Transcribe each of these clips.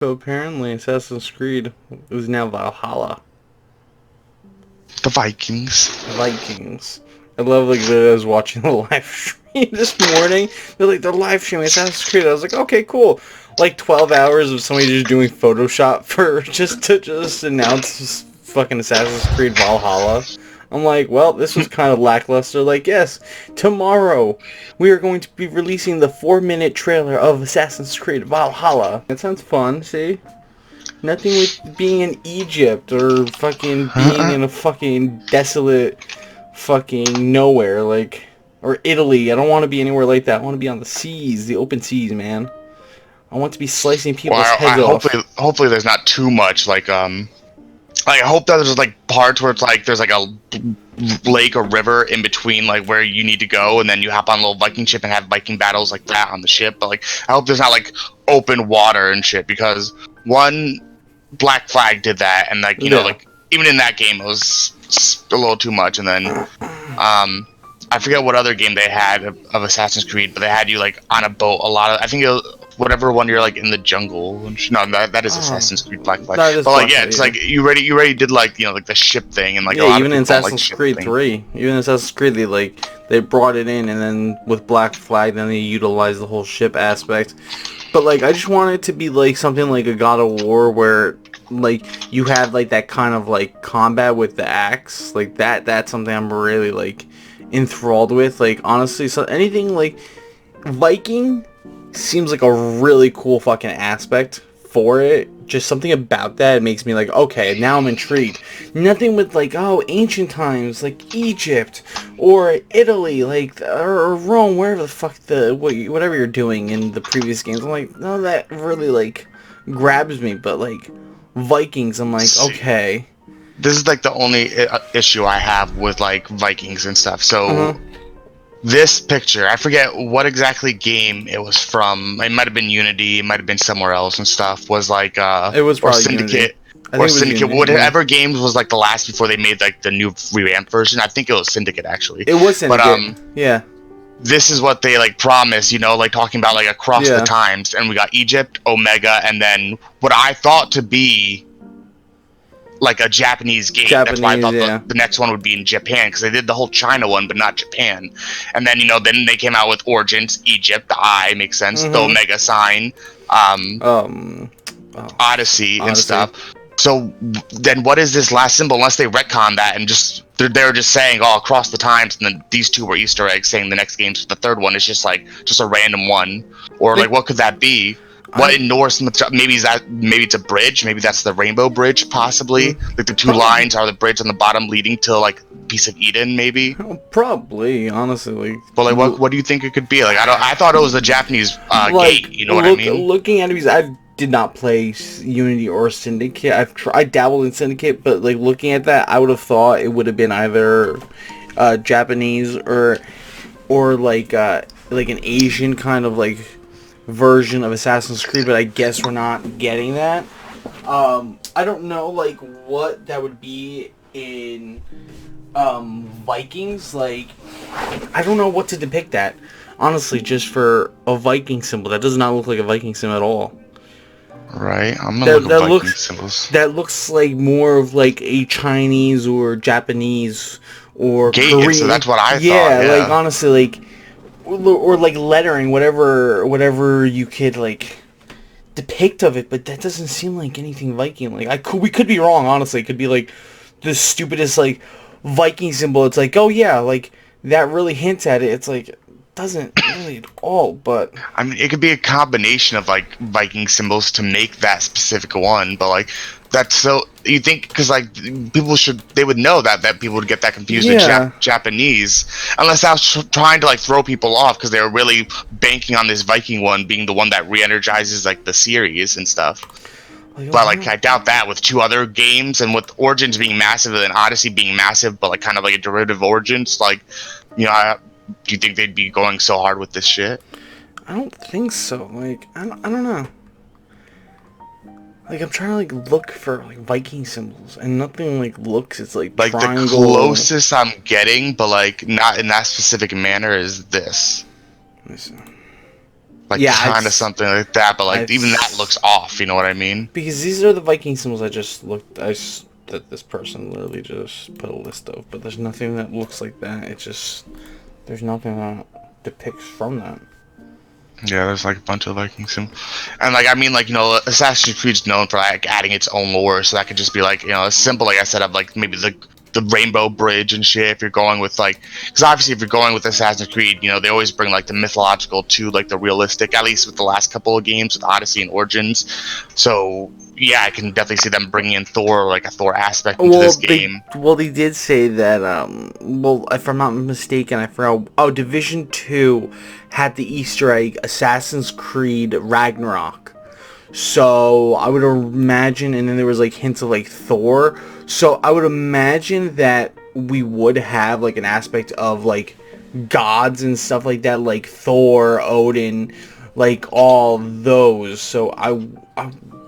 So apparently Assassin's Creed is now Valhalla. The Vikings. Vikings. I love like that I was watching the live stream this morning. They're live streaming Assassin's Creed. I was like, okay, cool. Like 12 hours of somebody just doing Photoshop for just announce this fucking Assassin's Creed Valhalla. I'm like, well, this was kind of lackluster. Like, yes, tomorrow we are going to be releasing the 4-minute trailer of Assassin's Creed Valhalla. That sounds fun, see? Nothing with being in Egypt or fucking being in a fucking desolate fucking nowhere, like, or Italy. I don't want to be anywhere like that. I want to be on the seas, the open seas, man. I want to be slicing Well, people's heads I off. hopefully there's not too much like I hope that there's like parts where it's like there's like a lake or river in between like where you need to go, and then you hop on a little Viking ship and have Viking battles like that on the ship. But like I hope there's not like open water and shit, because one, Black Flag did that, and like Yeah. like even in that game it was a little too much. And then I forget what other game they had of Assassin's Creed, but they had you like on a boat a lot of. I think it was whatever one you're like in the jungle. No, that is Oh, Assassin's Creed Black Flag. that is But like Black yeah, Flag, it's yeah. like you already did like like the ship thing, and like a Yeah, lot of even in people don't like the Assassin's ship Creed thing. 3, even in Assassin's Creed, they brought it in, and then with Black Flag, then they utilized the whole ship aspect. But like, I just want it to be like something like a God of War, where like you have like that kind of like combat with the axe, like that. That's something I'm really like enthralled with. Like honestly, so anything like Viking seems like a really cool fucking aspect for it. Just something about that makes me like, okay, now I'm intrigued. Nothing with like, oh, ancient times, like Egypt or Italy, like or Rome, wherever the fuck whatever you're doing in the previous games. I'm like, no, that really like grabs me. But like Vikings, I'm like, See, okay, this is like the only issue I have with like Vikings and stuff. uh huh. So this picture, I forget what exactly game it was from. It might have been Unity, it might have been somewhere else and stuff. Was like It was or probably Unity. Syndicate I think it was Unity. Yeah, whatever games was like the last before they made like the new revamped version. I think it was Syndicate actually. it was But Syndicate. Yeah, this is what they like promise, like talking about like across the yeah. times, and we got Egypt, Omega, and then what I thought to be like a Japanese game. That's why I Japanese. thought Yeah. the next one would be in Japan, because they did the whole China one, but not Japan. And then then they came out with Origins, Egypt. The I makes sense. The Mhm. Omega sign, um, Um, oh, Odyssey and Odyssey. stuff. So then, what is this last symbol? Unless they retcon that and just they're just saying, oh, across the times, and then these two were Easter eggs, saying the next game's the third one is just a random one, or like Like, what could that be? What I in Norse maybe maybe it's a bridge, maybe that's the Rainbow Bridge, possibly. Like the two probably lines are the bridge on the bottom leading to like a piece of Eden, maybe. probably honestly But like, what do you think it could be? Like I thought it was a Japanese gate. like You know what I mean? looking at it because I did not play Unity or Syndicate. I dabbled in Syndicate, but like looking at that, I would have thought it would have been either Japanese or like an Asian kind of like version of Assassin's Creed, but I guess we're not getting that. I don't know like what that would be in Vikings. Like I don't know what to depict that. Honestly, just for a Viking symbol, that does not look like a Viking symbol at all. Right. I'm gonna That look at that Viking looks symbols. that looks like more of like a Chinese or Japanese or Gate. And so Korean. that's what I thought. Yeah, like Yeah. honestly, like or like lettering, whatever you could like depict of it, but that doesn't seem like anything Viking. Like we could be wrong. Honestly, it could be like the stupidest like Viking symbol. It's like, oh yeah, like that really hints at it. It's like doesn't really at all. But I mean, it could be a combination of like Viking symbols to make that specific one, but like that's so you think because like they would know that people would get that confused with yeah, Japanese, unless I was trying to like throw people off because they were really banking on this Viking one being the one that re-energizes like the series and stuff. like, But I like don't- I doubt that with two other games, and with Origins being massive and Odyssey being massive, but like kind of like a derivative of Origins, like do you think they'd be going so hard with this shit? I don't think so. Like I don't know. Like I'm trying to like look for like Viking symbols and nothing like looks. It's like Like the triangle. closest I'm getting, but like not in that specific manner, is this. Let me see. like Yeah, kind of something like that. But like even that I've looks off. You know what I mean? because these are the Viking symbols that this person literally just put a list of, but there's nothing that looks like that. It's just there's nothing that depicts from that. Yeah, there's like a bunch of Viking symbols, and like I mean, like Assassin's Creed's known for like adding its own lore, so that could just be like a symbol, like I said, of like maybe the Rainbow Bridge and shit. If you're going with like, because obviously if you're going with Assassin's Creed, they always bring like the mythological to like the realistic. At least with the last couple of games with Odyssey and Origins, so yeah, I can definitely see them bringing in Thor, like a Thor aspect into this game. They did say that if I'm not mistaken, I forgot. Oh, Division 2 had the Easter egg Assassin's Creed Ragnarok. So I would imagine, and then there was like hints of like Thor. So I would imagine that we would have like an aspect of like gods and stuff like that, like Thor, Odin, like all those. So I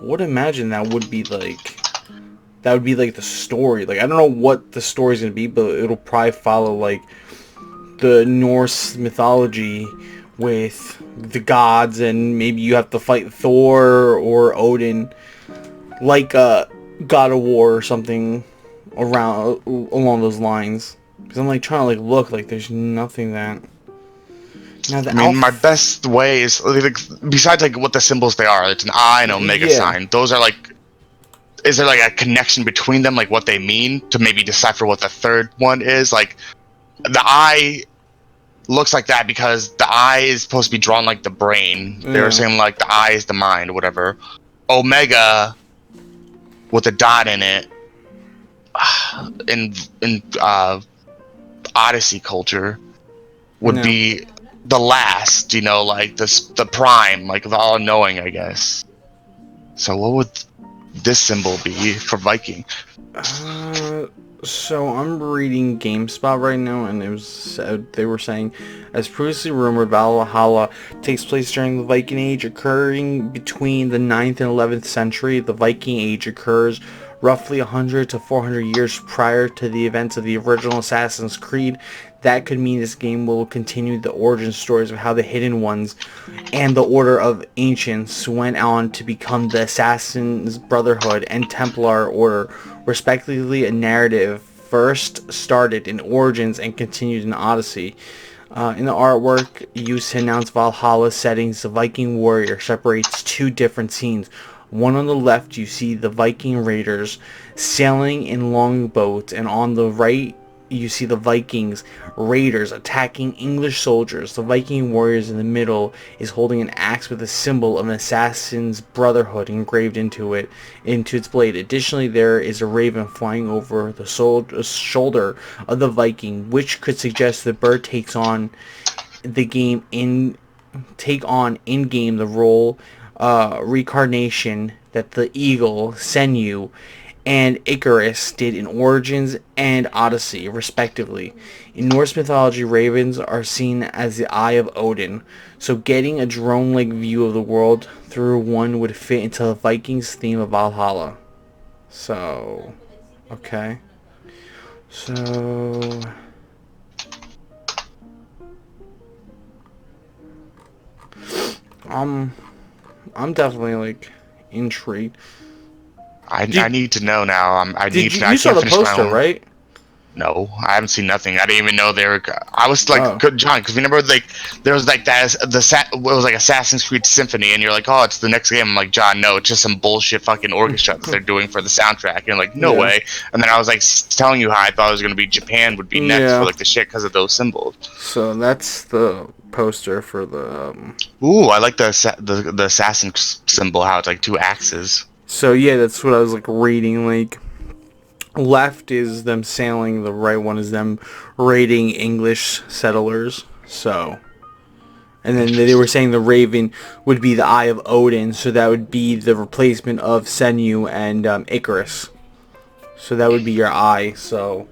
would imagine that would be like the story. Like I don't know what the story's gonna be, but it'll probably follow like the Norse mythology with the gods, and maybe you have to fight Thor or Odin, like God of War or something around along those lines. Because I'm like trying to like look like there's nothing that. Now the I mean, my best way is like, besides like what the symbols they are. It's an eye and omega yeah. sign. Those are like. Is there like a connection between them, like what they mean, to maybe decipher what the third one is? Like the eye looks like that because the eye is supposed to be drawn like the brain. They were Yeah. saying like the eye is the mind, whatever. Omega with a dot in it in Odyssey culture would No. be the last, like the prime, like the all knowing, I guess. So what would this symbol be for Viking? So I'm reading GameSpot right now, and they were saying, as previously rumored, Valhalla takes place during the Viking Age, occurring between the 9th and 11th century. The Viking Age occurs roughly 100 to 400 years prior to the events of the original Assassin's Creed. That could mean this game will continue the origin stories of how the Hidden Ones and the Order of Ancients went on to become the Assassin's Brotherhood and Templar Order, respectively. A narrative first started in Origins and continued in Odyssey. In the artwork used to announce Valhalla's settings, the Viking warrior separates two different scenes. One on the left, you see the Viking raiders sailing in longboats, and on the right, you see the Vikings raiders attacking English soldiers. The Viking warriors in the middle is holding an axe with a symbol of an assassin's brotherhood engraved into its blade. Additionally, there is a raven flying over the shoulder of the Viking, which could suggest the bird takes on in game the role reincarnation that the eagle Senu and Icarus did in Origins and Odyssey, respectively. In Norse mythology, ravens are seen as the eye of Odin, so getting a drone-like view of the world through one would fit into the Vikings' theme of Valhalla. So, okay. So, I'm definitely like intrigued. I need to know now. I need to. I You saw can't the finish my poster, own. right? No, I haven't seen nothing. I didn't even know they were. I was like, Oh. good John, because remember like there was like that it was like Assassin's Creed Symphony, and you're like, oh, it's the next game. I'm like, John, no, it's just some bullshit fucking orchestra that they're doing for the soundtrack. And you're like, no Yeah. way. And then I was like telling you how I thought it was gonna be Japan would be next for Yeah. like the shit because of those symbols. So that's the poster for the. Ooh, I like the assassin symbol. How it's like two axes. So yeah, that's what I was like reading. Like, left is them sailing, the right one is them raiding English settlers. So, and then they were saying the raven would be the eye of Odin, so that would be the replacement of Senu and Icarus. So that would be your eye. So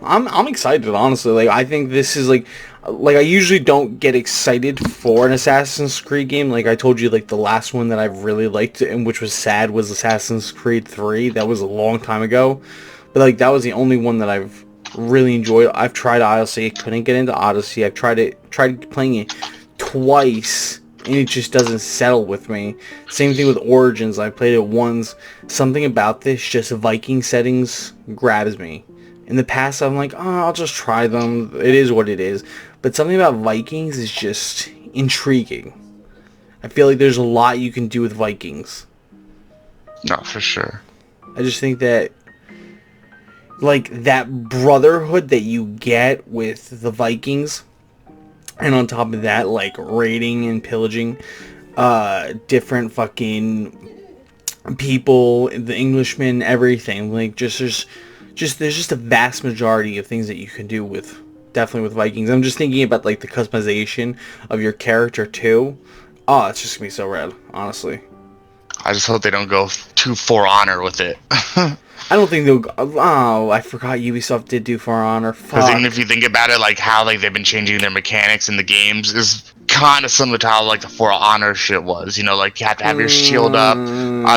I'm excited, honestly. Like, I think this is like I usually don't get excited for an Assassin's Creed game. Like I told you, like the last one that I really liked and which was sad was Assassin's Creed 3. That was a long time ago. But like that was the only one that I've really enjoyed. I've tried Odyssey, couldn't get into Odyssey. I've tried playing it twice and it just doesn't settle with me. Same thing with Origins. I played it once. Something about this, just Viking settings, grabs me. In the past, I'm like, oh, I'll just try them. It is what it is. But something about Vikings is just intriguing. I feel like there's a lot you can do with Vikings. No, for sure. I just think that, like, that brotherhood that you get with the Vikings, and on top of that, like, raiding and pillaging different fucking people, the Englishmen, everything. Like, there's just a vast majority of things that you can do with, definitely with Vikings. I'm just thinking about, like, the customization of your character, too. Oh, it's just gonna be so rad, honestly. I just hope they don't go too For Honor with it. I don't think they'll. Oh, I forgot Ubisoft did do For Honor. Because even Fuck. if you think about it, like how like they've been changing their mechanics in the games is kind of similar to how like the For Honor shit was. You know, like you have to have your shield up.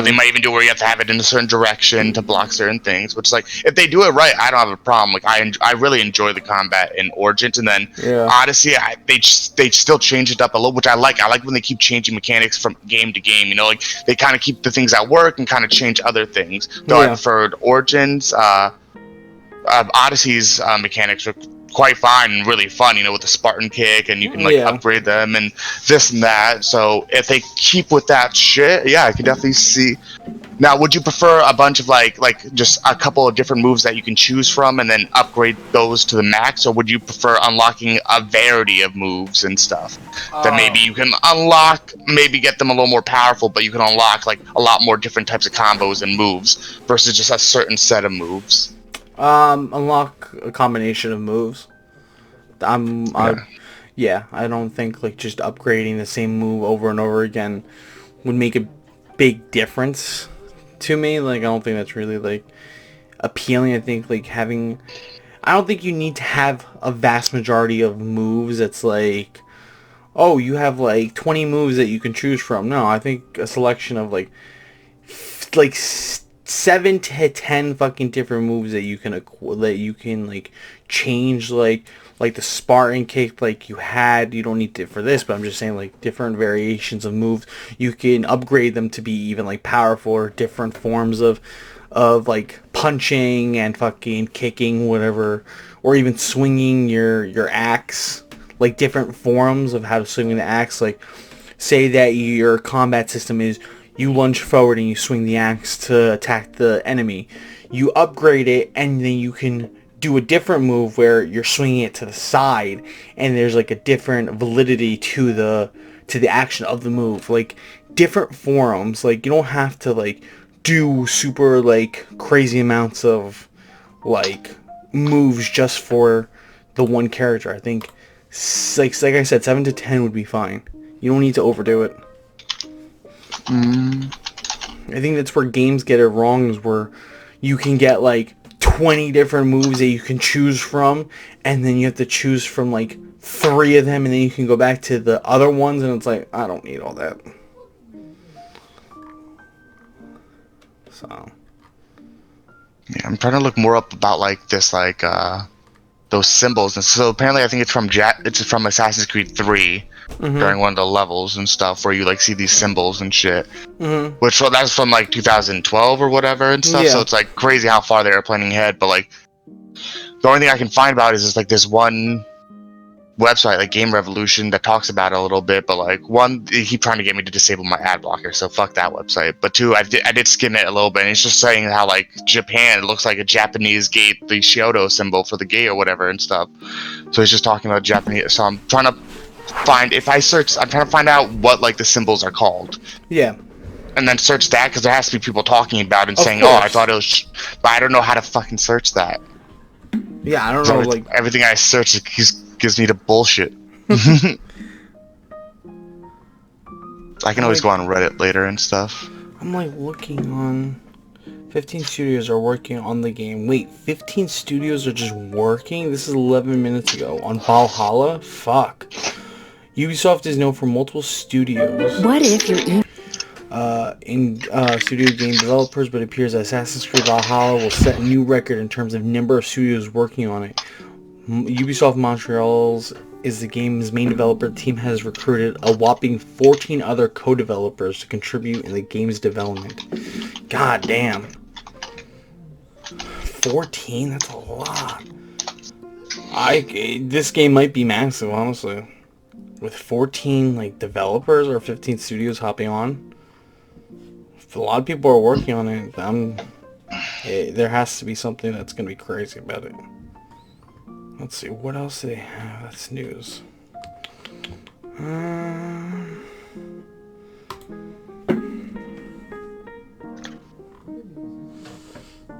They might even do where you have to have it in a certain direction to block certain things. Which like if they do it right, I don't have a problem. Like I really enjoy the combat in Origins, and then Yeah. Odyssey, they still change it up a little, which I like. I like when they keep changing mechanics from game to game. You know, like they kind of keep the things that work and kind of change other things. Though I Yeah. preferred Origins. Odyssey's mechanics are quite fine and really fun, you know, with the Spartan kick, and you can like Yeah. upgrade them and this and that. So if they keep with that shit, yeah, I can definitely see. Now, would you prefer a bunch of like just a couple of different moves that you can choose from and then upgrade those to the max, or would you prefer unlocking a variety of moves and stuff that maybe you can unlock, maybe get them a little more powerful, but you can unlock like a lot more different types of combos and moves versus just a certain set of moves? Unlock a combination of moves. Yeah, I don't think like just upgrading the same move over and over again would make a big difference to me. Like, I don't think that's really like appealing. I think like I don't think you need to have a vast majority of moves that's like, oh, you have like 20 moves that you can choose from. No, I think a selection of like 7 to 10 fucking different moves that you can like change, like the Spartan kick, like you don't need it for this, but I'm just saying like different variations of moves. You can upgrade them to be even like powerful, or different forms of like punching and fucking kicking, whatever, or even swinging your axe, like different forms of how to swing the axe. Like, say that your combat system is you lunge forward and you swing the axe to attack the enemy. You upgrade it, and then you can do a different move where you're swinging it to the side, and there's like a different validity to the action of the move. Like, different forms. Like, you don't have to like do super like crazy amounts of like moves just for the one character. I think like I said, 7 to 10 would be fine. You don't need to overdo it. I think that's where games get it wrong, is where you can get like 20 different moves that you can choose from, and then you have to choose from like 3 of them, and then you can go back to the other ones, and it's like, I don't need all that. So Yeah, I'm trying to look more up about like this, like those symbols. And so apparently, I think it's from Assassin's Creed 3 during one of the levels and stuff, where you like see these symbols and shit. Which that's from like 2012 or whatever and stuff. Yeah. So it's like crazy how far they are planning ahead. But like the only thing I can find about it is just like this one website, like Game Revolution, that talks about it a little bit. But like, one, they keep trying to get me to disable my ad blocker, so fuck that website. But two, I did skim it a little bit, and it's just saying how like Japan, it looks like a Japanese gate, the Shoto symbol for the gate or whatever and stuff. So he's just talking about Japanese. So I'm trying to find, I'm trying to find out what like the symbols are called. yeah. And then search that, because there has to be people talking about it and Of saying, course. "Oh, I thought it was," but I don't know how to fucking search that. Yeah, I don't So know, like, everything I search gives me the bullshit. I can always go on Reddit later and stuff. I'm like looking on 15 studios are working on the game. Wait, 15 studios are just working? This is 11 minutes ago. On Valhalla? Fuck. Ubisoft is known for multiple studios. What if you're in studio game developers, but it appears that Assassin's Creed Valhalla will set a new record in terms of number of studios working on it. Ubisoft Montreal's is the game's main developer. The team has recruited a whopping 14 other co-developers to contribute in the game's development. God damn. 14? That's a lot. This game might be massive, honestly. With 14 like developers or 15 studios hopping on. If a lot of people are working on it, there has to be something that's going to be crazy about it. Let's see, what else do they have? That's news.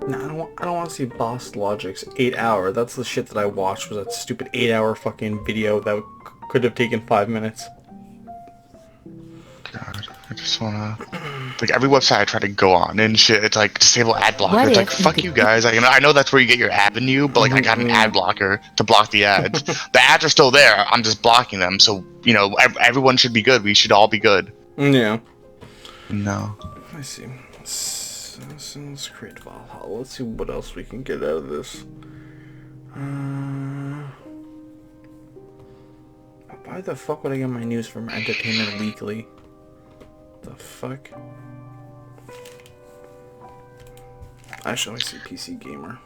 No, I don't want to see Boss Logic's 8 hour. That's the shit that I watched, was that stupid 8 hour fucking video that could have taken 5 minutes. God, I just wanna... Like, every website I try to go on and shit, it's like, disable ad blocker. It's like, fuck you guys. I know that's where you get your avenue, but like, I got an ad blocker to block the ads. The ads are still there, I'm just blocking them, so, you know, everyone should be good. We should all be good. Yeah. No. I see. Let's create Valhall. Let's see what else we can get out of this. Why the fuck would I get my news from Entertainment Weekly? The fuck? Actually, let me see PC Gamer.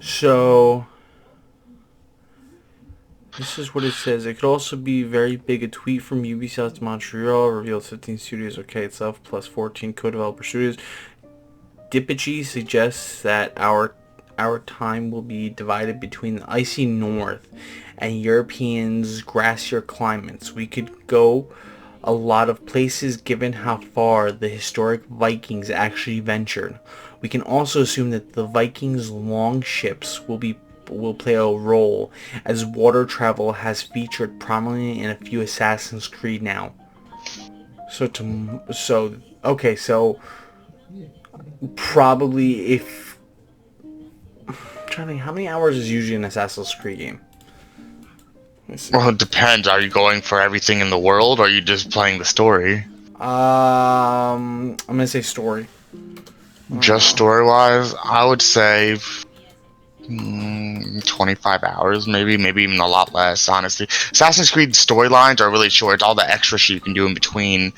So, this is what it says. It could also be very big. A tweet from Ubisoft Montreal revealed 15 studios Arcade itself plus 14 co-developer studios. Dippigy suggests that our time will be divided between the icy north and Europeans' grassier climates. We could go a lot of places given how far the historic Vikings actually ventured. We can also assume that the Vikings' longships will play a role, as water travel has featured prominently in a few Assassin's Creed now. So probably if... I'm trying to think, how many hours is usually an Assassin's Creed game? Well, it depends. Are you going for everything in the world, or are you just playing the story? I'm gonna say story. Just story-wise, I would say 25 hours, maybe even a lot less, honestly. Assassin's Creed storylines are really short. It's all the extra shit you can do in between.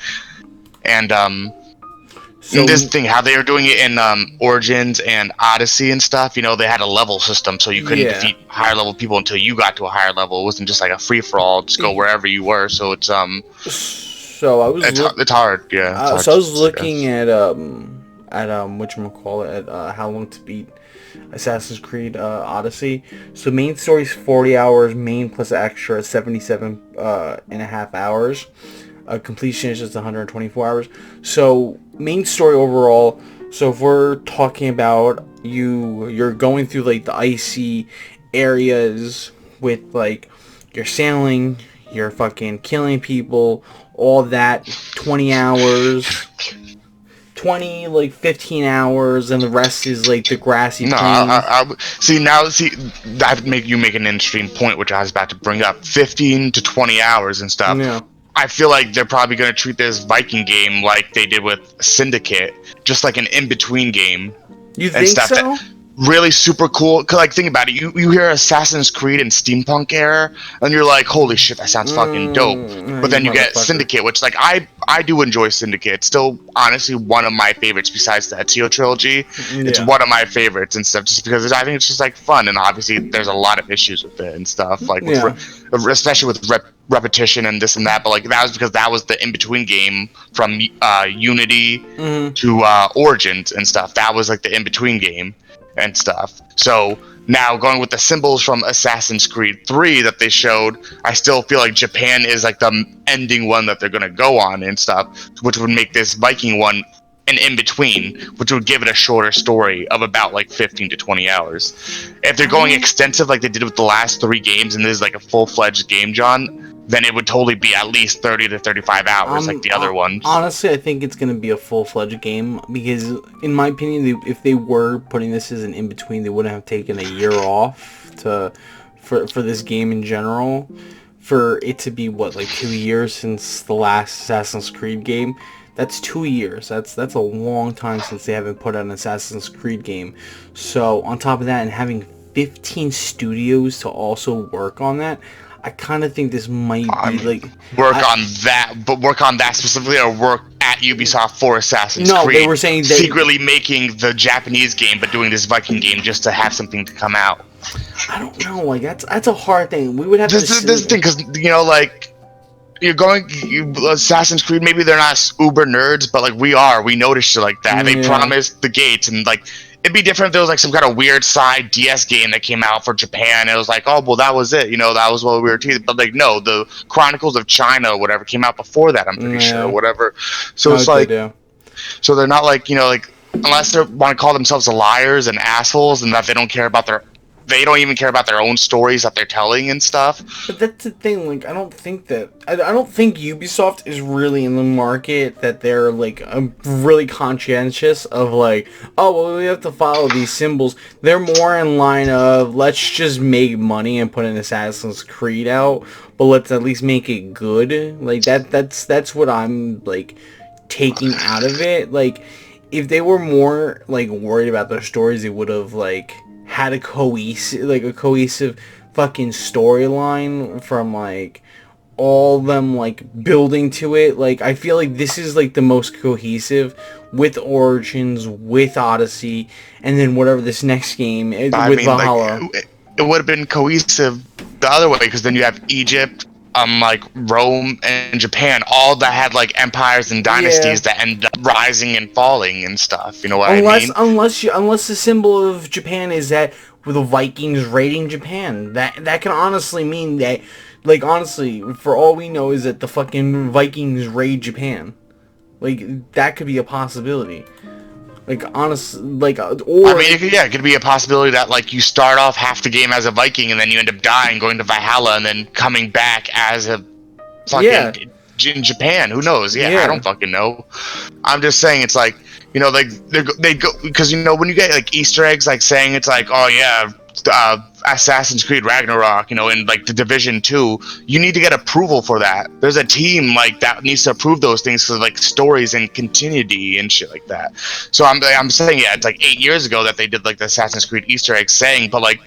And So this thing, how they were doing it in Origins and Odyssey and stuff, you know, they had a level system, so you couldn't defeat higher level people until you got to a higher level. It wasn't just like a free-for-all, just go wherever you were. So it's so I was it's hard, yeah. So I was looking at whatchamacallit, at how long to beat Assassin's Creed Odyssey. So main story's 40 hours, main plus extra 77 and a half hours. Completion is just 124 hours. So main story overall, so if we're talking about you're going through like the icy areas with like you're sailing, you're fucking killing people, all that, 20 hours. 15 hours, and the rest is like the grassy plains. That make an interesting point, which I was about to bring up. 15 to 20 hours and stuff. Yeah. I feel like they're probably going to treat this Viking game like they did with Syndicate, just like an in-between game. You think so? Really super cool. Cause like, think about it. You hear Assassin's Creed and steampunk era, and you're like, holy shit, that sounds fucking dope. But then you get Syndicate, which like I do enjoy Syndicate. It's still honestly one of my favorites besides the Ezio trilogy. Yeah. It's one of my favorites and stuff, just because I think it's just like fun, and obviously there's a lot of issues with it and stuff, like especially with repetition and this and that. But like that was because that was the in between game from Unity to Origins and stuff. That was like the in between game and stuff. So now going with the symbols from Assassin's Creed 3 that they showed, I still feel like Japan is like the ending one that they're going to go on and stuff, which would make this Viking one an in-between, which would give it a shorter story of about like 15 to 20 hours. If they're going extensive like they did with the last 3 games, and this is like a full-fledged game, John, then it would totally be at least 30 to 35 hours like the other ones. Honestly, I think it's going to be a full-fledged game, because in my opinion, if they were putting this as an in-between, they wouldn't have taken a year off for this game in general. For it to be what, like 2 years since the last Assassin's Creed game. That's 2 years. That's a long time since they haven't put out an Assassin's Creed game. So on top of that, and having 15 studios to also work on that, I kind of think this might be like work on that specifically, or work at Ubisoft for Assassin's no, Creed. they were saying secretly making the Japanese game, but doing this Viking game just to have something to come out. I don't know. Like that's a hard thing. We would have this to. This thing, because like Assassin's Creed. Maybe they're not uber nerds, but like we are. We noticed shit like that. Yeah. They promised the gates, and like it'd be different if there was like some kind of weird side DS game that came out for Japan. It was like, oh well, that was it. That was what we were teasing. But like, no, the Chronicles of China or whatever came out before that. I'm pretty sure, whatever. So it's like, so they're not like like, unless they want to call themselves liars and assholes, and that they don't even care about their own stories that they're telling and stuff. But that's the thing, like, I don't think Ubisoft is really in the market that they're, like, really conscientious of, like, oh, well, we have to follow these symbols. They're more in line of, let's just make money and put an Assassin's Creed out, but let's at least make it good. Like, that's what I'm, like, taking out of it. Like, if they were more, like, worried about their stories, they would have, like, had a cohesive fucking storyline from like all them like building to it. Like I feel like this is like the most cohesive with Origins, with Odyssey, and then whatever this next game with Valhalla. Like, it would have been cohesive the other way, because then you have Egypt, like Rome and Japan, all that had like empires and dynasties that end up rising and falling and stuff. You know what I mean? Unless the symbol of Japan is that with the Vikings raiding Japan, that can honestly mean that, like, honestly, for all we know, is that the fucking Vikings raid Japan. Like, that could be a possibility. Like, honestly, like, or... I mean, it could be a possibility that, like, you start off half the game as a Viking, and then you end up dying, going to Valhalla, and then coming back as a fucking in Japan. Who knows? I don't fucking know. I'm just saying, it's like, like, they go... Because, when you get, like, Easter eggs, like, saying it's like, oh, yeah, Assassin's Creed Ragnarok, in like the Division 2, you need to get approval for that. There's a team like that needs to approve those things for like stories and continuity and shit like that. So I'm saying, it's like 8 years ago that they did like the Assassin's Creed Easter egg saying, but like,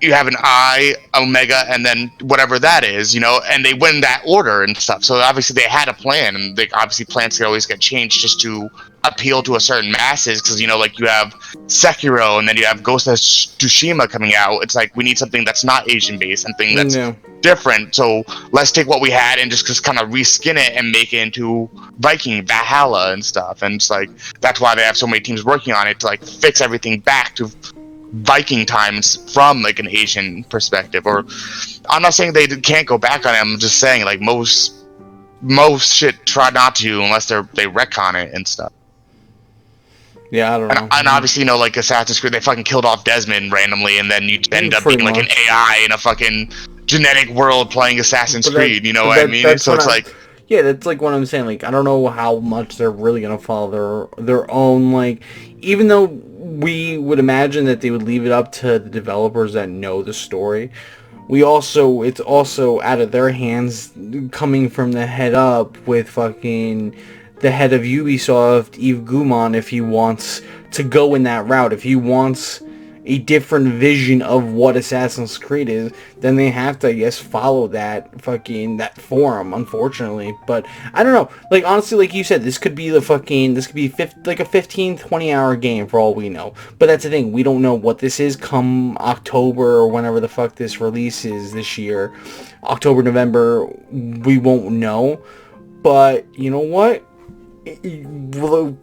you have an I, Omega, and then whatever that is, and they went in that order and stuff. So obviously they had a plan, and they obviously plans can always get changed just to appeal to a certain masses, because like you have Sekiro, and then you have Ghost of Tsushima coming out. It's like we need something that's not Asian based, something that's different. So let's take what we had and just kind of reskin it and make it into Viking Valhalla and stuff. And it's like that's why they have so many teams working on it, to like fix everything back to Viking times from like an Asian perspective. Or I'm not saying they can't go back on it. I'm just saying like most shit try not to, unless they retcon it and stuff. Yeah, I don't know. And obviously, like Assassin's Creed, they fucking killed off Desmond randomly, and then you end up being like an AI in a fucking genetic world playing Assassin's Creed. You know what I mean? So it's like, yeah, that's like what I'm saying. Like, I don't know how much they're really gonna follow their own. Like, even though we would imagine that they would leave it up to the developers that know the story, it's also out of their hands, coming from the head up with fucking the head of Ubisoft, Yves Guillemot, if he wants to go in that route. If he wants a different vision of what Assassin's Creed is, then they have to, I guess, follow that forum, unfortunately. But I don't know. Like, honestly, like you said, this could be a 15, 20 hour game for all we know. But that's the thing, we don't know what this is come October or whenever the fuck this releases this year. October, November, we won't know. But you know what? Will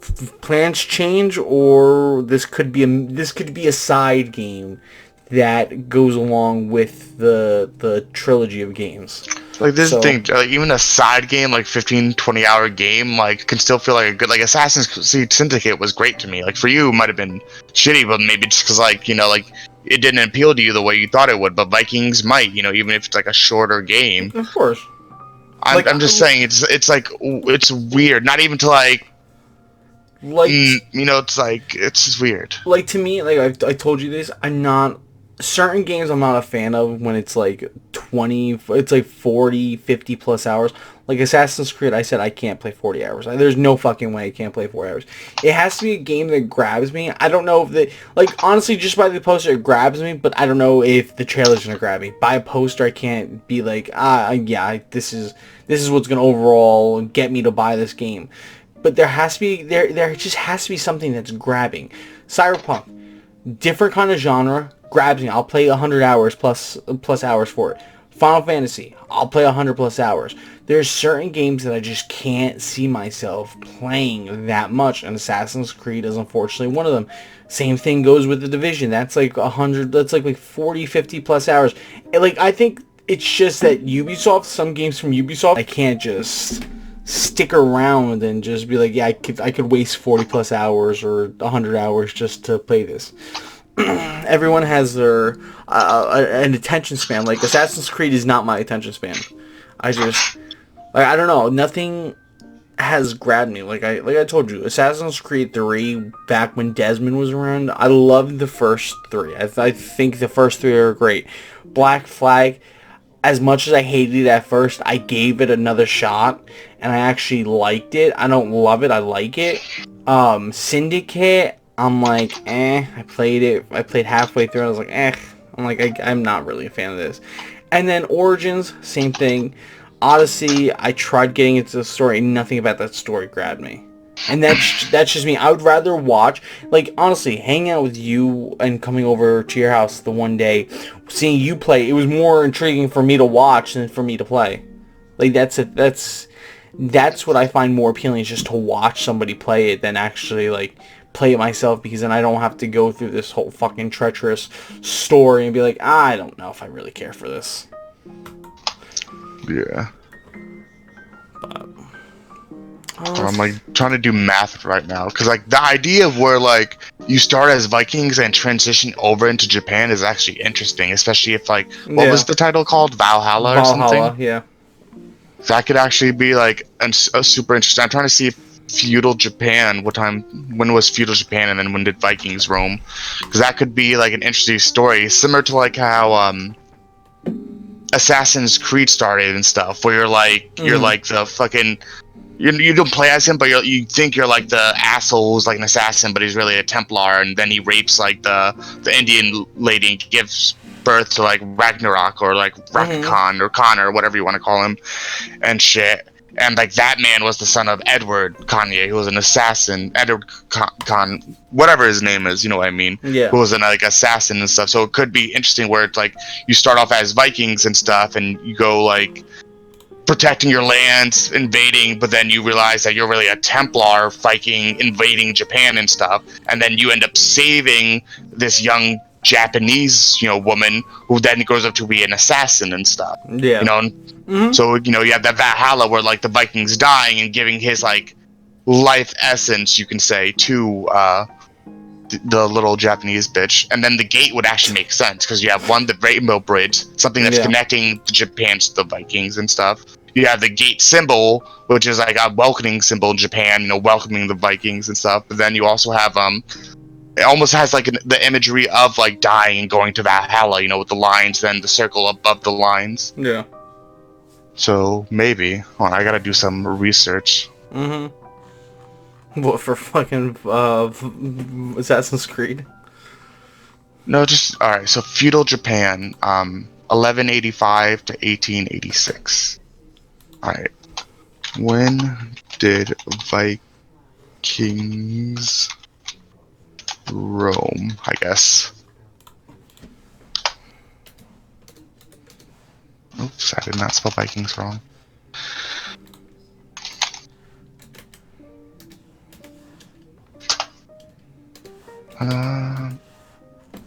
plans change, or this could be a side game that goes along with the trilogy of games. Like this thing, like even a side game, like 15-20 hour game, like can still feel like a good, like Assassin's Creed Syndicate was great to me. Like for you, it might have been shitty, but maybe just because like like it didn't appeal to you the way you thought it would. But Vikings might, even if it's like a shorter game. Of course. I'm just saying it's like it's weird. Not even to like it's like it's just weird. Like to me, like I told you this, I'm not certain games I'm not a fan of when it's like 20, it's like 40, 50 plus hours. Like Assassin's Creed, I said I can't play 40 hours. There's no fucking way I can't play 4 hours. It has to be a game that grabs me. I don't know if like, honestly, just by the poster it grabs me, but I don't know if the trailer's gonna grab me. By a poster, I can't be like, yeah, this is what's gonna overall get me to buy this game. But there has to be, there just has to be something that's grabbing. Cyberpunk, different kind of genre, grabs me. I'll play 100 hours plus hours for it. Final Fantasy, I'll play 100 plus hours. There's certain games that I just can't see myself playing that much, and Assassin's Creed is unfortunately one of them. Same thing goes with The Division. That's like 100, that's like 40, 50 plus hours. And like, I think it's just that Ubisoft, some games from Ubisoft, I can't just stick around and just be like, yeah, I could waste 40 plus hours or 100 hours just to play this. Everyone has their an attention span. Like Assassin's Creed is not my attention span. I just, like, I don't know, nothing has grabbed me. Like I told you, Assassin's Creed 3 back when Desmond was around, I loved the first 3. I think the first 3 are great. Black Flag, as much as I hated it at first, I gave it another shot and I actually liked it. I don't love it, I like it. Syndicate, I'm like, I played halfway through, I was like, I'm like, I'm not really a fan of this. And then Origins, same thing. Odyssey, I tried getting into the story, nothing about that story grabbed me. And that's just me. I would rather watch, like, honestly, hanging out with you and coming over to your house the one day, seeing you play, it was more intriguing for me to watch than for me to play. Like, that's what I find more appealing, is just to watch somebody play it than actually, like, play it myself, because then I don't have to go through this whole fucking treacherous story and be like, I don't know if I really care for this. Yeah. But I'm like trying to do math right now, because like the idea of where like you start as Vikings and transition over into Japan is actually interesting, especially if like what was the title called, Valhalla or something? Valhalla, yeah. That could actually be like a super interesting. I'm trying to see if feudal Japan, when was feudal Japan, and then when did Vikings roam? Because that could be like an interesting story, similar to like how Assassin's Creed started and stuff, where you're like the fucking, you don't play as him, but you think you're like the asshole who's like an assassin, but he's really a Templar, and then he rapes like the Indian lady and gives birth to like Ragnarok or like Rakakon or Connor, whatever you want to call him, and shit. And like that man was the son of Edward Kanye, who was an assassin. Edward whatever his name is, you know what I mean? Yeah. Who was an like assassin and stuff. So it could be interesting where it's like you start off as Vikings and stuff, and you go like protecting your lands, invading, but then you realize that you're really a Templar Viking invading Japan and stuff, and then you end up saving this young Japanese, woman who then grows up to be an assassin and stuff. Yeah. So, you have that Valhalla where like the Vikings dying and giving his like life essence, you can say, to the little Japanese bitch. And then the gate would actually make sense, because you have the Rainbow Bridge, something that's connecting Japan to the Vikings and stuff. You have the gate symbol, which is like a welcoming symbol in Japan, welcoming the Vikings and stuff. But then you also have it almost has like the imagery of like dying and going to Valhalla, with the lines, then the circle above the lines. Yeah. So maybe. Hold on, I gotta do some research. What, for fucking Assassin's Creed? No, just alright. So feudal Japan, 1185 to 1886. Alright. When did Vikings roam? I guess. Oops, I did not spell Vikings wrong.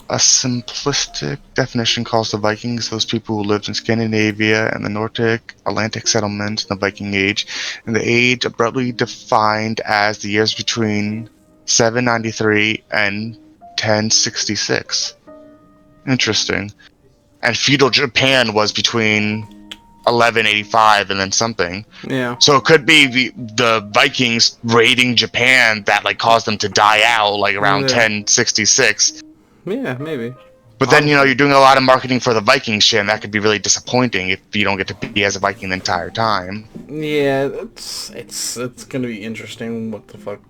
A simplistic definition calls the Vikings those people who lived in Scandinavia and the Nordic Atlantic settlements in the Viking Age, and the age abruptly defined as the years between 793 and 1066. Interesting. And feudal Japan was between 1185 and then something. Yeah. So it could be the Vikings raiding Japan that like caused them to die out like around 1066. Yeah, maybe. But then, you're doing a lot of marketing for the Viking shit, and that could be really disappointing if you don't get to be as a Viking the entire time. Yeah, it's gonna be interesting. What the fuck?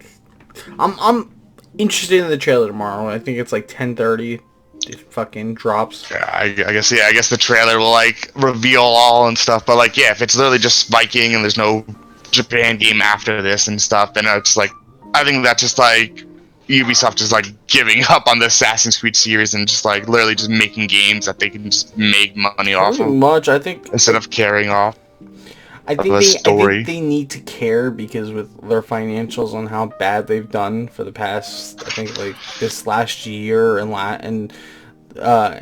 I'm interested in the trailer tomorrow. I think it's like 10:30. It fucking drops. Yeah, I guess the trailer will, like, reveal all and stuff, but, like, yeah, if it's literally just Viking and there's no Japan game after this and stuff, then it's, like, I think that's just, like, Ubisoft is, like, giving up on the Assassin's Creed series and just, like, literally just making games that they can just make money off Pretty of much, I think. instead of carrying off I of think a they story. need to care because with their financials on how bad they've done for the past, I think like this last year and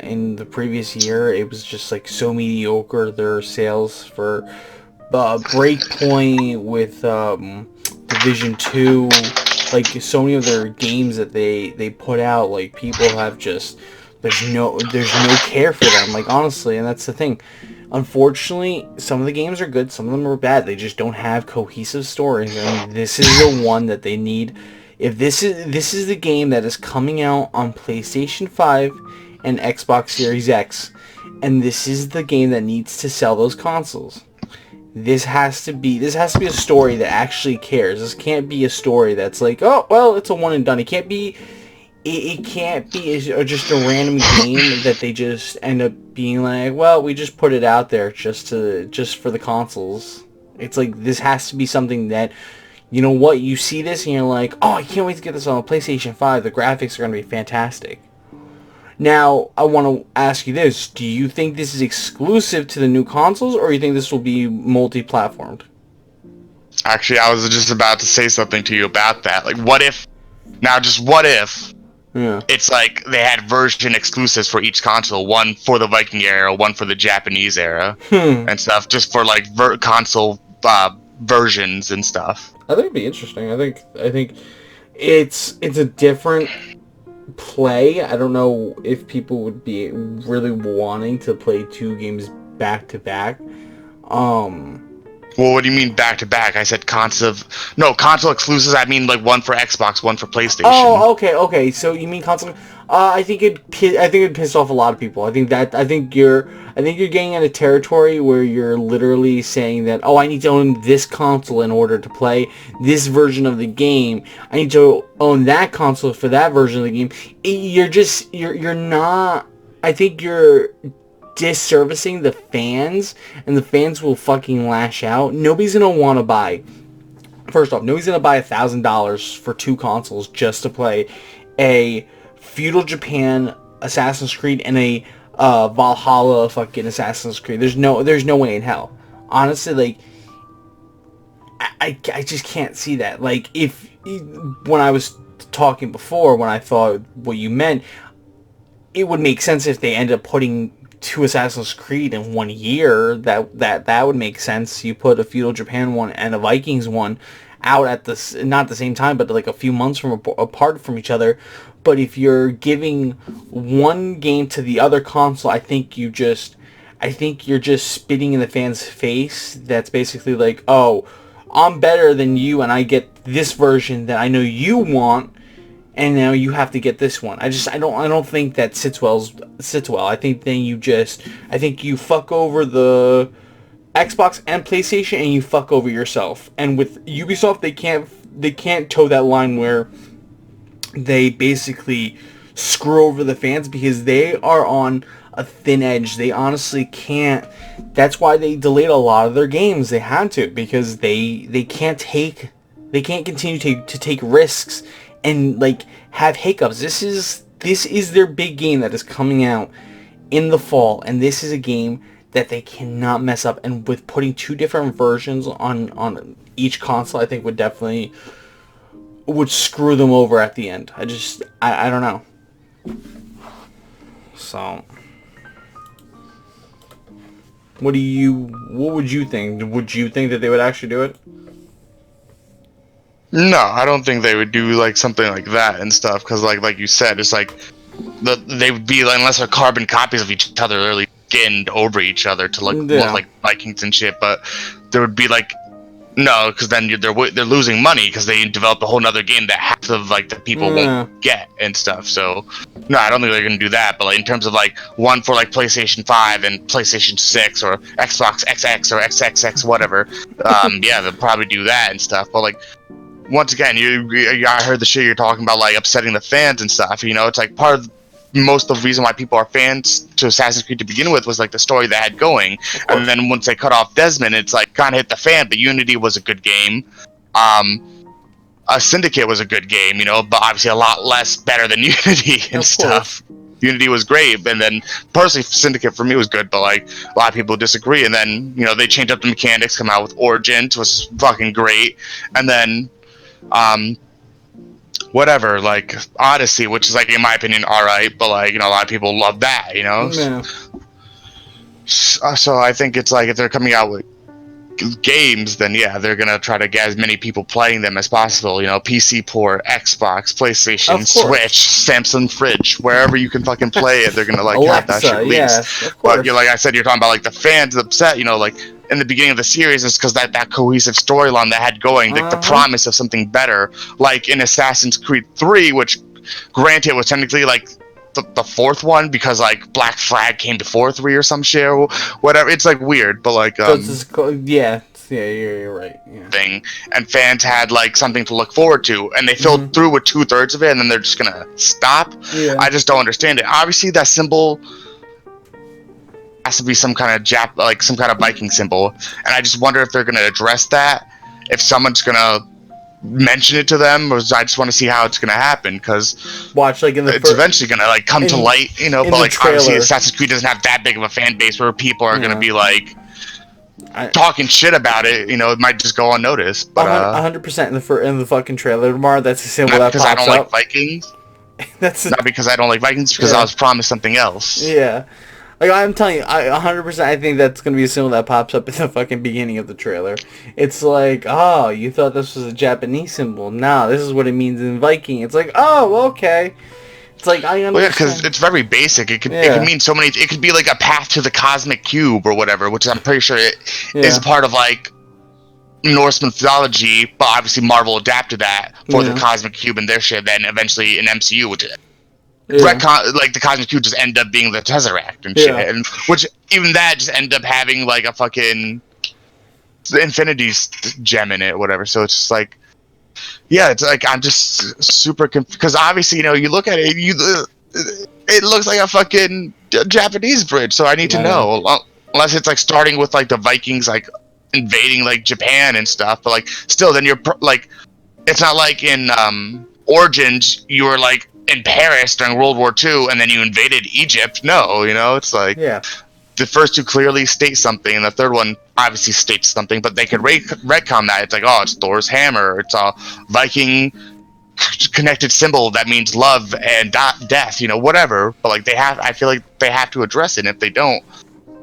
in the previous year, it was just like so mediocre. Their sales for Breakpoint with Division 2, like so many of their games that they put out, like people have just there's no care for them. Like honestly, and that's the thing. Unfortunately, some of the games are good, some of them are bad. They just don't have cohesive stories, and this is the one that they need. If this is the game that is coming out on PlayStation 5 and Xbox Series X, and this is the game that needs to sell those consoles. This has to be a story that actually cares. This can't be a story that's like, oh well, it's a one and done. It can't be just a random game that they just end up being like, well, we just put it out there just for the consoles. It's like this has to be something that, you know what, you see this and you're like, oh, I can't wait to get this on PlayStation 5. The graphics are going to be fantastic. Now, I want to ask you this. Do you think this is exclusive to the new consoles, or do you think this will be multi-platformed? Actually, I was just about to say something to you about that. Like, what if Yeah. it's like they had version exclusives for each console, one for the Viking era, one for the Japanese era, and stuff, just for like console versions and stuff. I think it'd be interesting. I think it's a different play. I don't know if people would be really wanting to play two games back to back. Well, what do you mean back to back? I said console exclusives. I mean like one for Xbox, one for PlayStation. Oh, okay. So you mean console? I think it'd piss off a lot of people. I think you're getting in a territory where you're literally saying that, oh, I need to own this console in order to play this version of the game. I need to own that console for that version of the game. You're not. I think you're disservicing the fans, and the fans will fucking lash out. Nobody's gonna want to buy. First off, nobody's gonna buy $1,000 for two consoles just to play a feudal Japan Assassin's Creed and a Valhalla fucking Assassin's Creed. There's no way in hell. Honestly, like I just can't see that. Like if when I was talking before, when I thought what you meant, it would make sense if they ended up putting two Assassin's Creed in 1 year. That would make sense. You put a feudal Japan one and a Vikings one out at not the same time, but like a few months apart from each other. But if you're giving one game to the other console, I think you're just spitting in the fans' face. That's basically like, oh, I'm better than you, and I get this version that I know you want, and now you have to get this one. I don't think that sits well. I think then I think you fuck over the Xbox and PlayStation, and you fuck over yourself. And with Ubisoft, they can't toe that line where they basically screw over the fans, because they are on a thin edge. They honestly can't. That's why they delayed a lot of their games. They had to, because they can't continue to take risks and like have hiccups. This is their big game that is coming out in the fall, and this is a game that they cannot mess up. And with putting two different versions on each console, I think would screw them over at the end. I don't know. So what would you think? Would you think that they would actually do it? No, I don't think they would do like something like that and stuff, because like you said, it's like they would be like, unless they're carbon copies of each other, literally skinned over each other to look like Vikings and shit. But there would be like No, because then they're losing money because they developed a whole nother game that half of like the people won't get and stuff. So no, I don't think they're gonna do that. But like in terms of like one for like PlayStation 5 and PlayStation 6 or Xbox XX or XXX whatever, yeah, they'll probably do that and stuff. But like once again, I heard the shit you're talking about, like upsetting the fans and stuff. You know, it's like part of most of the reason why people are fans to Assassin's Creed to begin with was like the story they had going, and then once they cut off Desmond, it's like kind of hit the fan. But Unity was a good game. A Syndicate was a good game, you know, but obviously a lot less better than Unity and stuff. Unity was great, and then personally Syndicate for me was good, but like a lot of people disagree. And then you know they changed up the mechanics, come out with Origins, was fucking great, and then whatever, like Odyssey, which is like in my opinion alright, but like, you know, a lot of people love that, you know. Yeah. So I think it's like if they're coming out with games, then yeah, they're gonna try to get as many people playing them as possible, you know, PC port, Xbox, PlayStation, Switch, Samsung fridge, wherever you can fucking play it, they're gonna like Alexa, have that shit released. Yes, of course. But like I said, you're talking about like the fans upset, you know, like in the beginning of the series, it's because that cohesive storyline they had going, like the promise of something better, like in Assassin's Creed 3, which granted was technically like the fourth one because like Black Flag came before 3 or some shit or whatever. It's like weird, but like yeah, you're right. Yeah. Thing, and fans had like something to look forward to, and they filled through with 2/3 of it, and then they're just gonna stop. Yeah. I just don't understand it. Obviously, that symbol has to be some kind of like some kind of Viking symbol, and I just wonder if they're gonna address that, if someone's gonna mention it to them, or I just want to see how it's gonna happen, because watch like in the it's eventually gonna like come to light, you know. But like trailer, obviously Assassin's Creed doesn't have that big of a fan base where people are gonna be like talking shit about it, you know. It might just go unnoticed. But 100% in the fucking trailer tomorrow, that's the symbol that pops up. Not because I don't like Vikings. Not because I don't like Vikings, because I was promised something else. Yeah. Like, I'm telling you, 100% I think that's going to be a symbol that pops up in the fucking beginning of the trailer. It's like, oh, you thought this was a Japanese symbol. No, this is what it means in Viking. It's like, oh, okay. It's like, I understand. Well, yeah, because it's very basic. It could mean so many... It could be like a path to the cosmic cube or whatever, which I'm pretty sure it is part of, like, Norse mythology, but obviously Marvel adapted that for the cosmic cube and their shit, then eventually in MCU, which... like the cosmic cube just end up being the Tesseract and shit, and which even that just end up having like a fucking Infinity gem in it, or whatever. So it's just like, yeah, it's like I'm just super because obviously, you know, you look at it, it looks like a fucking Japanese bridge. So I need to know, unless it's like starting with like the Vikings like invading like Japan and stuff, but like still, then you're like, it's not like in Origins you were like in Paris during World War II, and then you invaded Egypt. No, you know, it's like the first two clearly state something, and the third one obviously states something, but they could retcon that. It's like, oh, it's Thor's hammer. It's a Viking connected symbol that means love and death, you know, whatever. But like I feel like they have to address it, and if they don't,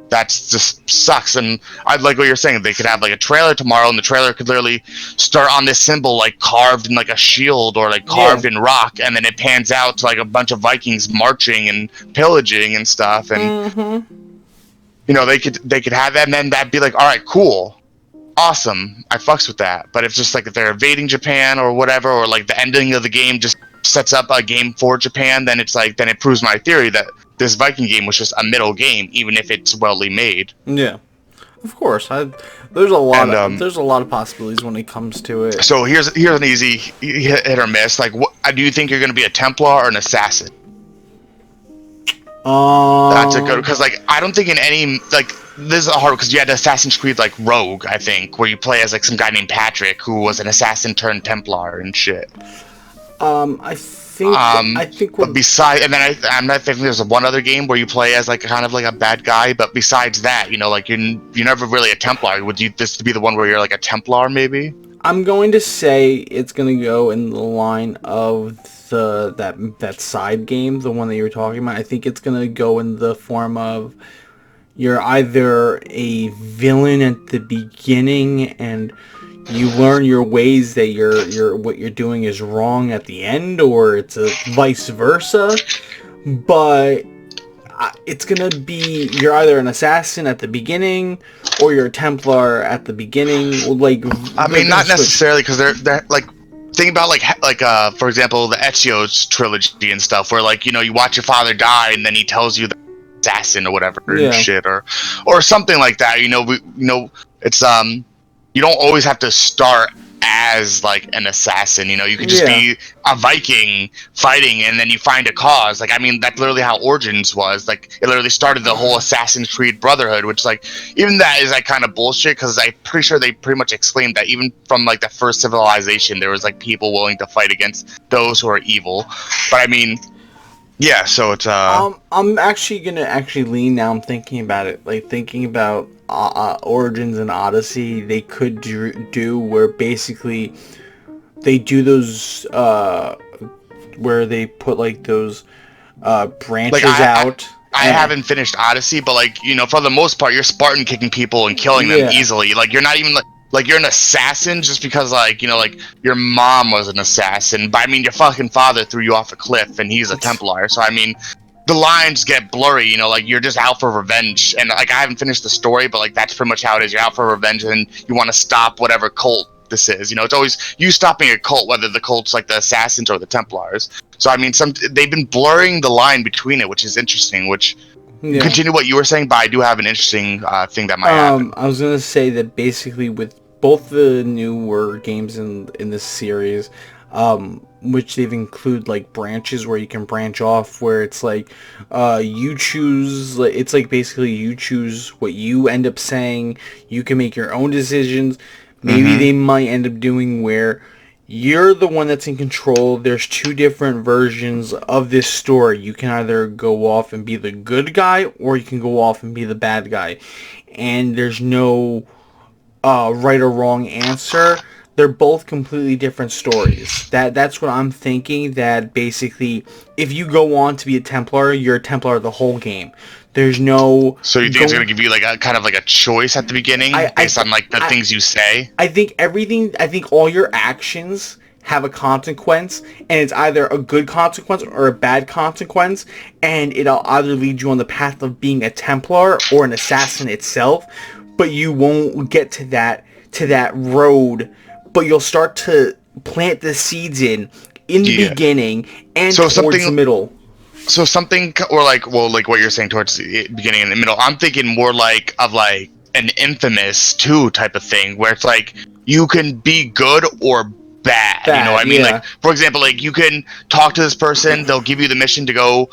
that's just sucks. And I like what you're saying. They could have like a trailer tomorrow, and the trailer could literally start on this symbol like carved in like a shield or like carved in rock, and then it pans out to like a bunch of Vikings marching and pillaging and stuff. And you know, they could have that, and then that'd be like, all right, cool, awesome, I fucks with that. But if just like if they're invading Japan or whatever, or like the ending of the game just sets up a game for Japan, then it's like, then it proves my theory that this Viking game was just a middle game, even if it's well made. Yeah, of course. There's a lot of possibilities when it comes to it. So here's an easy hit or miss. Like, what do you think you're going to be, a Templar or an assassin? That's a good, because like I don't think in any like this is a hard, because you had Assassin's Creed like Rogue, I think, where you play as like some guy named Patrick who was an assassin turned Templar and shit. I think. But besides, and then I'm not thinking there's one other game where you play as like kind of like a bad guy. But besides that, you know, like you're never really a Templar. Would you this to be the one where you're like a Templar, maybe? I'm going to say it's going to go in the line of that side game, the one that you were talking about. I think it's going to go in the form of you're either a villain at the beginning and you learn your ways that what you're doing is wrong at the end, or it's a vice versa. But it's gonna be you're either an assassin at the beginning or you're a Templar at the beginning. Like, I mean, not necessarily, because they're like, think about like for example, the Ezio's trilogy and stuff, where like, you know, you watch your father die and then he tells you the assassin or whatever and shit, or something like that. You know, it's you don't always have to start as like an assassin. You know, you could just be a Viking fighting, and then you find a cause. Like, I mean, that's literally how Origins was. Like, it literally started the whole Assassin's Creed Brotherhood, which, like, even that is like kind of bullshit, because I'm pretty sure they pretty much exclaimed that even from like the first civilization, there was like people willing to fight against those who are evil. But I mean, yeah, so it's I'm actually gonna lean now. I'm thinking about it, like thinking about Origins and Odyssey. They could do where basically they do those where they put like those branches like out. I haven't finished Odyssey, but like, you know, for the most part, you're Spartan kicking people and killing them easily. Like, you're not even like you're an assassin just because, like, you know, like your mom was an assassin, but I mean, your fucking father threw you off a cliff and he's a Templar. So I mean, the lines get blurry, you know, like you're just out for revenge. And like, I haven't finished the story, but like that's pretty much how it is. You're out for revenge and you want to stop whatever cult this is. You know, it's always you stopping a cult, whether the cult's like the Assassins or the Templars. So I mean, they've been blurring the line between it, which is interesting. Which continue what you were saying, but I do have an interesting thing that might happen. I was gonna say that basically with both the newer games in this series, which they've include like branches where you can branch off, where it's like you choose, it's like basically you choose what you end up saying. You can make your own decisions. Maybe they might end up doing where you're the one that's in control. There's two different versions of this story. You can either go off and be the good guy, or you can go off and be the bad guy. And there's no right or wrong answer. They're both completely different stories. That's what I'm thinking, that basically if you go on to be a Templar, you're a Templar the whole game. There's no... So you think it's going to give you like a kind of like a choice at the beginning based on like the things you say? I think all your actions have a consequence, and it's either a good consequence or a bad consequence, and it'll either lead you on the path of being a Templar or an assassin itself, but you won't get to that road, but you'll start to plant the seeds in the beginning and towards the middle. So something, or like, well, like what you're saying towards the beginning and the middle, I'm thinking more like of like an Infamous 2 type of thing, where it's like you can be good or bad. You know what I mean? Like, for example, like you can talk to this person, they'll give you the mission to go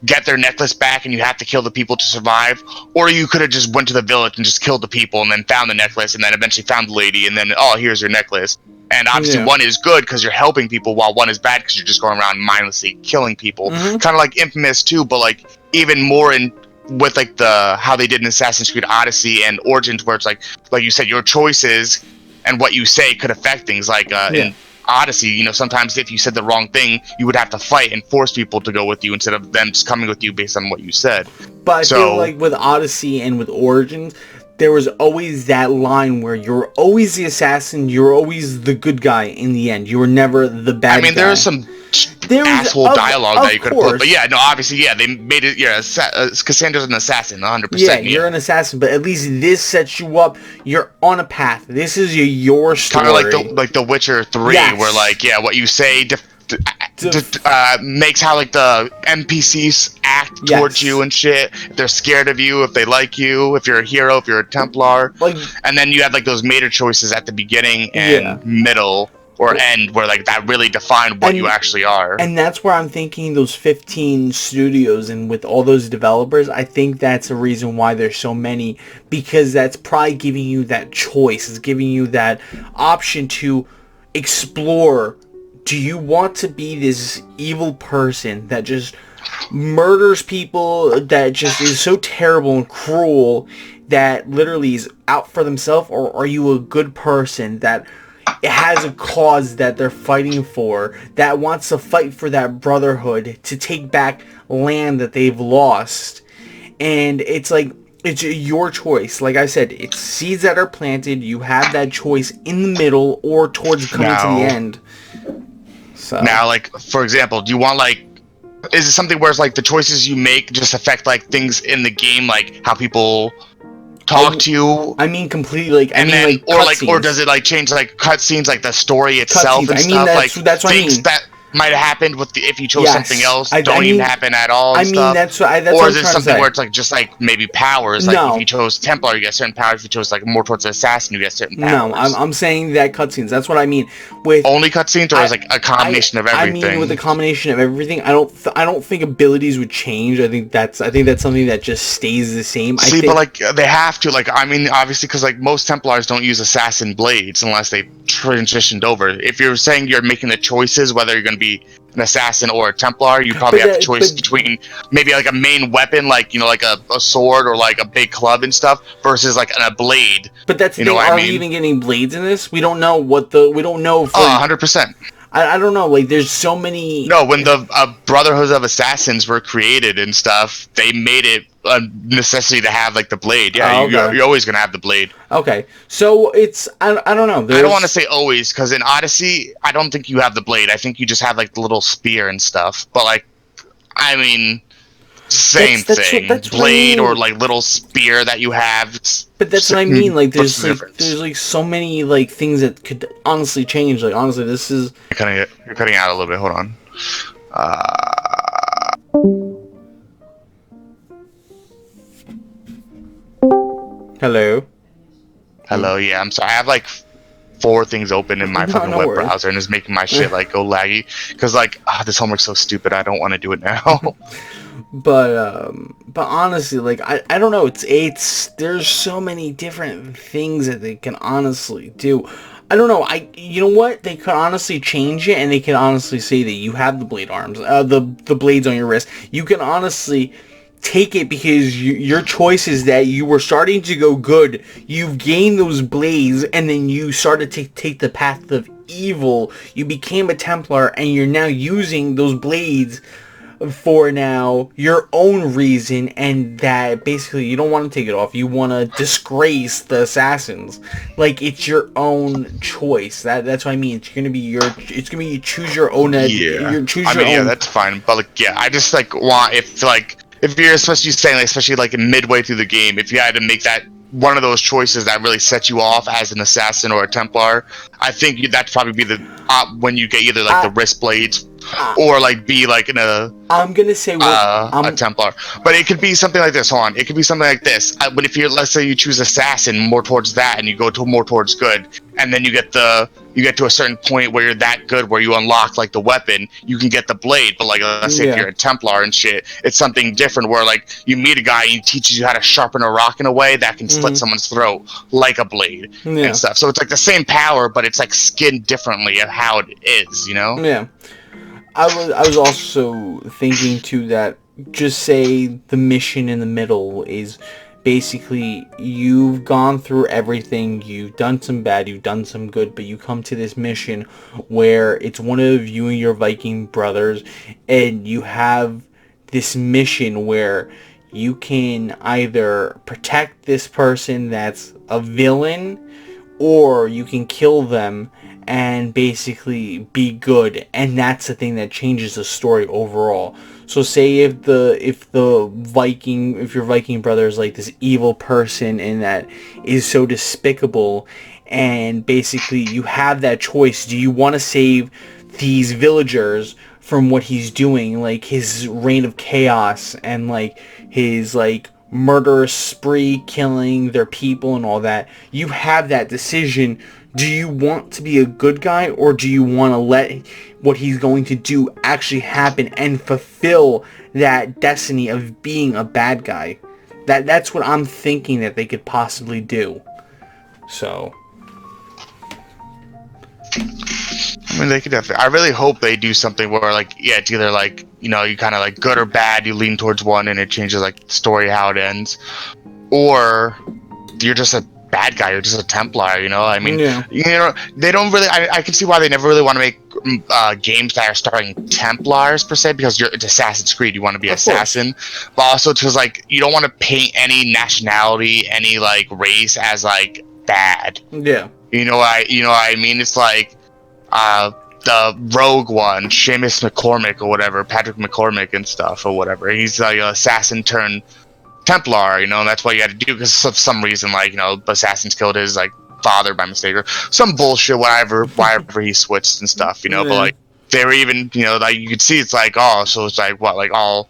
get their necklace back, and you have to kill the people to survive. Or you could have just went to the village and just killed the people and then found the necklace, and then eventually found the lady, and then, oh, here's your necklace. And obviously one is good because you're helping people, while one is bad because you're just going around mindlessly killing people. Kind of like Infamous 2, but like even more in with like how they did in Assassin's Creed Odyssey and Origins, where it's like you said, your choices and what you say could affect things. Like in Odyssey, you know, sometimes if you said the wrong thing, you would have to fight and force people to go with you instead of them just coming with you based on what you said. But I feel like with Odyssey and with Origins, there was always that line where you're always the assassin, you're always the good guy in the end. You were never the bad guy. I mean, there is some asshole dialogue that you could have put, but yeah, no, obviously, yeah, they made it, Cassandra's an assassin, 100%. Yeah, you're an assassin, but at least this sets you up. You're on a path. This is your story. Kind of like the Witcher 3, where like, what you say makes how like the NPCs act towards you and shit. If they're scared of you, if they like you, if you're a hero, if you're a Templar, and then you have like those major choices at the beginning and middle or end, where like that really define what you actually are. And that's where I'm thinking those 15 studios, and with all those developers, I think that's a reason why there's so many, because that's probably giving you that choice. It's giving you that option to explore. Do you want to be this evil person that just murders people, that just is so terrible and cruel, that literally is out for themselves? Or are you a good person that has a cause that they're fighting for, that wants to fight for that brotherhood to take back land that they've lost? And it's like, it's your choice. Like I said, it's seeds that are planted. You have that choice in the middle or towards coming to the end. So. Now, like, for example, do you want, like, is it something where it's like the choices you make just affect like things in the game, like how people talk to you? I mean, completely. Like, I mean, like, or does it like change like cutscenes, like the story itself cutscenes? and I mean, stuff, like that's what I things mean. that might have happened with if you chose something Yes, else I don't mean, even happen at all and I mean, stuff? that's Or what I'm is it trying to something say. where it's like just like maybe powers? Like if you chose Templar, you get certain powers. If you chose like more towards the assassin, you get certain powers. No, I'm saying that cutscenes. That's what I mean with only cutscenes, or is like a combination of everything? I mean, with a combination of everything. I don't think abilities would change. I think that's something that just stays the same. See, I think, but like they have to. Like, I mean, obviously, because like most Templars don't use assassin blades unless they transitioned over. If you're saying you're making the choices whether you're going to be an assassin or a Templar, you probably have the choice between maybe like a main weapon, like like a sword or like a big club and stuff, versus like a blade. But that's the thing. Are we even getting blades in this? We don't know we don't know. For 100%. I don't know. Like, there's so many. No, when the Brotherhoods of Assassins were created and stuff, they made it a necessity to have like the blade. Yeah, okay. you're always gonna have the blade. Okay, so it's I don't know. I don't want to say always, because in Odyssey, I don't think you have the blade. I think you just have like the little spear and stuff. But like, I mean, same thing. Blade or like little spear that you have. But that's what I mean. Like, there's like so many like things that could honestly change. Like, honestly, this is you're cutting out a little bit. Hold on. Hello. Hello. Yeah, I'm sorry. I have like 4 things open in my fucking web browser, and it's making my shit like go laggy. Because like, this homework's so stupid. I don't want to do it now. But honestly, like, I don't know. It's there's so many different things that they can honestly do. I don't know. You know what? They could honestly change it, and they can honestly say that you have the blade arms, the blades on your wrist. You can honestly take it because your choice is that you were starting to go good. You've gained those blades, and then you started to take the path of evil. You became a Templar, and you're now using those blades for now your own reason, and that basically you don't want to take it off. You want to disgrace the assassins. Like, it's your own choice. That's what I mean. It's gonna be you choose your own. Yeah, that's fine. But like, yeah, I just like want if you're especially saying like, especially like midway through the game, if you had to make that one of those choices that really sets you off as an assassin or a Templar, I think that'd probably be the when you get either like the wrist blades or like be like in a I'm gonna say a Templar. But it could be something like this. Hold on, it could be something like this. But if let's say you choose assassin more towards that, and you go to more towards good, and then you get to a certain point where you're that good where you unlock like the weapon, you can get the blade. But like, let's say if you're a Templar and shit, it's something different where like you meet a guy and he teaches you how to sharpen a rock in a way that can slit someone's throat like a blade and stuff. So it's like the same power, but it's like skinned differently of how it is, you know? Yeah. I was also thinking too that just say the mission in the middle is basically you've gone through everything, you've done some bad, you've done some good, but you come to this mission where it's one of you and your Viking brothers, and you have this mission where you can either protect this person that's a villain, or you can kill them and basically be good, and that's the thing that changes the story overall. So say if your Viking brother is like this evil person and that is so despicable, and basically you have that choice. Do you want to save these villagers from what he's doing, like his reign of chaos and like his like murderous spree, killing their people and all that? You have that decision. Do you want to be a good guy, or do you want to let what he's going to do actually happen and fulfill that destiny of being a bad guy? That's what I'm thinking that they could possibly do. So, I mean, they could definitely. I really hope they do something where, like, yeah, it's either like, you know, you kind of like good or bad. You lean towards one, and it changes like the story how it ends, or you're just a bad guy. You're just a Templar. You know, I mean, you know, they don't really. I can see why they never really want to make games that are starring Templars per se, because it's Assassin's Creed. You want to be assassin, but also because like you don't want to paint any nationality, any like race as like bad. Yeah. You know what I mean? It's like, the rogue one, Seamus McCormick or whatever, Patrick McCormick and stuff or whatever. He's like an assassin turned Templar, you know, and that's what you had to do because of some reason, like, you know, assassins killed his like father by mistake or some bullshit, whatever he switched and stuff, you know. But like they were even, you know, like you could see it's like, oh, so it's like what, like all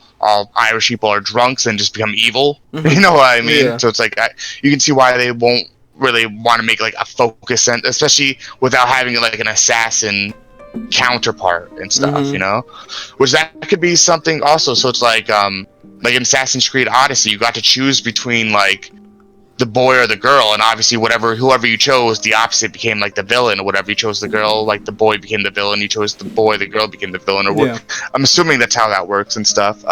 Irish people are drunks and just become evil, you know what I mean? So it's like you can see why they won't really want to make like a focus, and especially without having like an assassin counterpart and stuff, you know, which that could be something also. So it's like in Assassin's Creed Odyssey, you got to choose between like the boy or the girl, and obviously whoever you chose, the opposite became like the villain, or whatever you chose the girl, like the boy became the villain, you chose the boy, the girl became the villain, or I'm assuming that's how that works and stuff.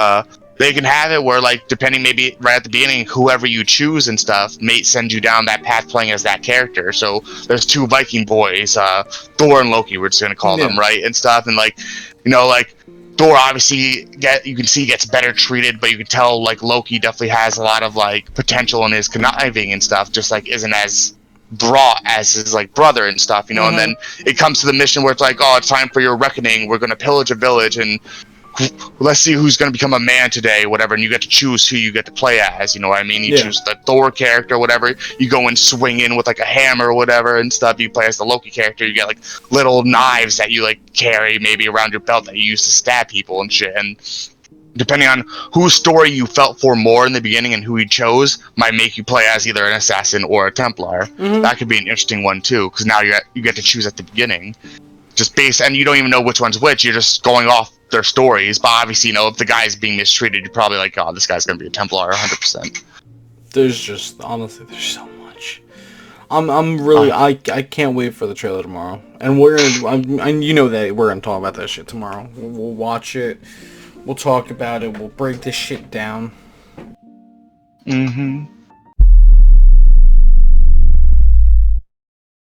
They can have it where, like, depending, maybe right at the beginning, whoever you choose and stuff may send you down that path playing as that character. So there's two Viking boys, Thor and Loki, we're just gonna call them, right, and stuff, and like, you know, like Thor obviously you can see gets better treated, but you can tell like Loki definitely has a lot of like potential in his conniving and stuff, just like isn't as brought as his like brother and stuff, you know. And then it comes to the mission where it's like, oh, it's time for your reckoning. We're gonna pillage a village and let's see who's going to become a man today, whatever, and you get to choose who you get to play as, you know what I mean? You choose the Thor character, whatever, you go and swing in with like a hammer or whatever and stuff. You play as the Loki character, you get like little knives that you like carry maybe around your belt that you use to stab people and shit, and depending on whose story you felt for more in the beginning and who you chose might make you play as either an assassin or a Templar. That could be an interesting one too, because now you get to choose at the beginning, just based, and you don't even know which one's which, you're just going off their stories. But obviously, you know, if the guy's being mistreated, you're probably like, oh, this guy's gonna be a Templar 100%. There's just, honestly, there's so much. I'm really, I can't wait for the trailer tomorrow, and you know that we're gonna talk about that shit tomorrow. We'll watch it, we'll talk about it, we'll break this shit down.